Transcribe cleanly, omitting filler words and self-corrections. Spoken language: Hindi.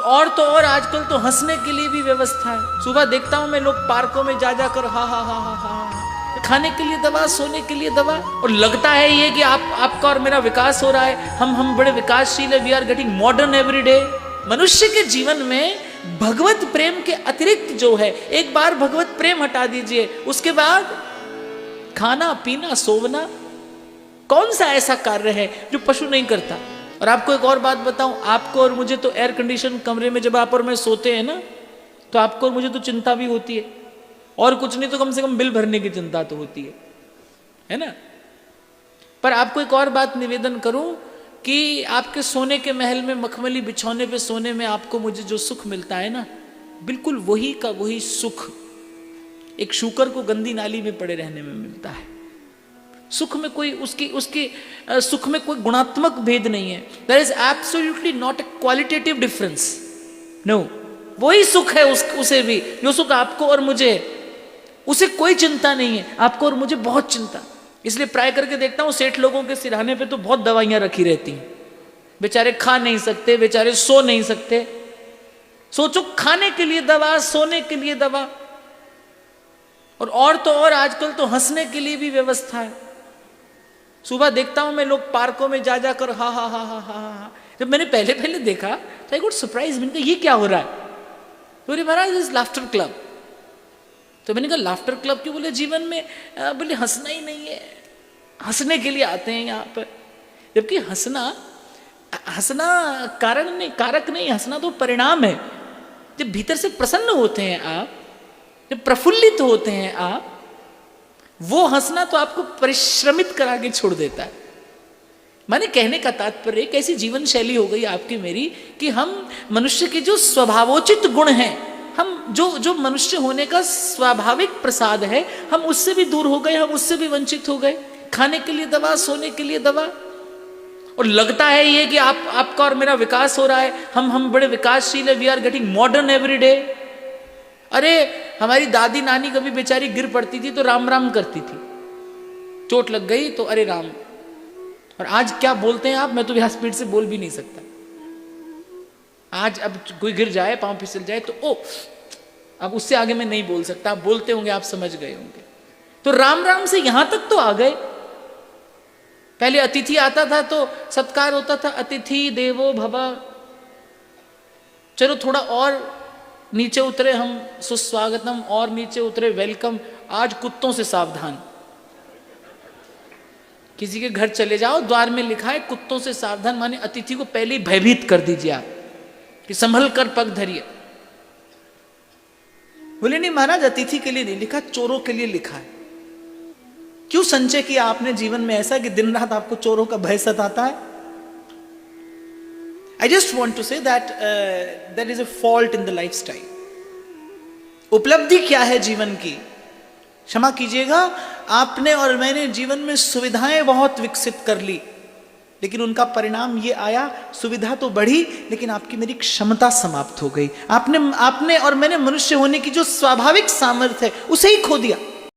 और तो और आजकल तो हंसने के लिए भी व्यवस्था है। सुबह देखता हूं मैं लोग पार्कों में जा जाकर हा हा हा हा हा, खाने के लिए दवा, सोने के लिए दवा, और लगता है ये कि आपका और मेरा विकास हो रहा है, हम बड़े विकासशील है, we are getting modern every day. मनुष्य के जीवन में भगवत प्रेम के अतिरिक्त जो है, एक बार भगवत प्रेम हटा दीजिए, उसके बाद खाना पीना सोना, कौन सा ऐसा कार्य है जो पशु नहीं करता। और आपको एक और बात बताऊं, आपको और मुझे तो एयर कंडीशन कमरे में जब आप और मैं सोते हैं ना, तो आपको और मुझे तो चिंता भी होती है, और कुछ नहीं तो कम से कम बिल भरने की चिंता तो होती है ना। पर आपको एक और बात निवेदन करूं कि आपके सोने के महल में मखमली बिछौने पे सोने में आपको मुझे जो सुख मिलता है ना, बिल्कुल वही का वही सुख एक शूकर को गंदी नाली में पड़े रहने में मिलता है। सुख में कोई उसकी सुख में कोई गुणात्मक भेद नहीं है। There is absolutely not a qualitative difference, no. वही सुख है उसे भी जो सुख आपको और मुझे, उसे कोई चिंता नहीं है, आपको और मुझे बहुत चिंता। इसलिए प्राय करके देखता हूं सेठ लोगों के सिरहाने पे तो बहुत दवाइयां रखी रहती हैं, बेचारे खा नहीं सकते, बेचारे सो नहीं सकते। सोचो, खाने के लिए दवा, सोने के लिए दवा, और तो और आजकल तो हंसने के लिए भी व्यवस्था है। सुबह देखता हूं मैं लोग पार्कों में जा जाकर हा हा हा हा हा हा। जब मैंने पहले देखा तो आई गॉट सरप्राइज, मैंने कहा ये क्या हो रहा है? बोले महाराज इज लाफ्टर क्लब। तो मैंने कहा लाफ्टर क्लब क्यों? बोले जीवन में बोले हंसना ही नहीं है, हंसने के लिए आते हैं यहाँ पर। जबकि हंसना कारण नहीं, कारक नहीं, हंसना तो परिणाम है। जब भीतर से प्रसन्न होते हैं आप, जब प्रफुल्लित होते हैं आप, वो हंसना तो आपको परिश्रमित करा के छोड़ देता है। माने कहने का तात्पर्य एक ऐसी जीवन शैली हो गई आपकी मेरी कि हम मनुष्य के जो स्वभावोचित गुण हैं, हम जो मनुष्य होने का स्वाभाविक प्रसाद है, हम उससे भी दूर हो गए, हम उससे भी वंचित हो गए। खाने के लिए दवा, सोने के लिए दवा, और लगता है ये कि आपका और मेरा विकास हो रहा है, हम बड़े विकासशील है, we are getting modern every day. अरे हमारी दादी नानी कभी बेचारी गिर पड़ती थी तो राम राम करती थी, चोट लग गई तो अरे राम। और आज क्या बोलते हैं आप, मैं तो यहाँ स्पीड से बोल भी नहीं सकता। आज अब कोई गिर जाए, पांव फिसल जाए तो ओ, अब उससे आगे मैं नहीं बोल सकता। आप बोलते होंगे, आप समझ गए होंगे। तो राम राम से यहां तक तो आ गए। पहले अतिथि आता था तो सत्कार होता था, अतिथि देवो भव। चलो थोड़ा और नीचे उतरे हम, सुस्वागतम, और नीचे उतरे वेलकम। आज कुत्तों से सावधान। किसी के घर चले जाओ, द्वार में लिखा है कुत्तों से सावधान, माने अतिथि को पहले ही भयभीत कर दीजिए आप कि संभल कर पग धरिए। बोले नहीं महाराज, अतिथि के लिए नहीं लिखा, चोरों के लिए लिखा है। क्यों संचय किया आपने जीवन में ऐसा कि दिन रात आपको चोरों का भय सताता है? I just want to say that there is a fault in the lifestyle. उपलब्धि क्या है जीवन की? क्षमा कीजिएगा, आपने और मैंने जीवन में सुविधाएं बहुत विकसित कर ली, लेकिन उनका परिणाम ये आया, सुविधा तो बढ़ी लेकिन आपकी मेरी क्षमता समाप्त हो गई। आपने और मैंने मनुष्य होने की जो स्वाभाविक सामर्थ्य है उसे ही खो दिया।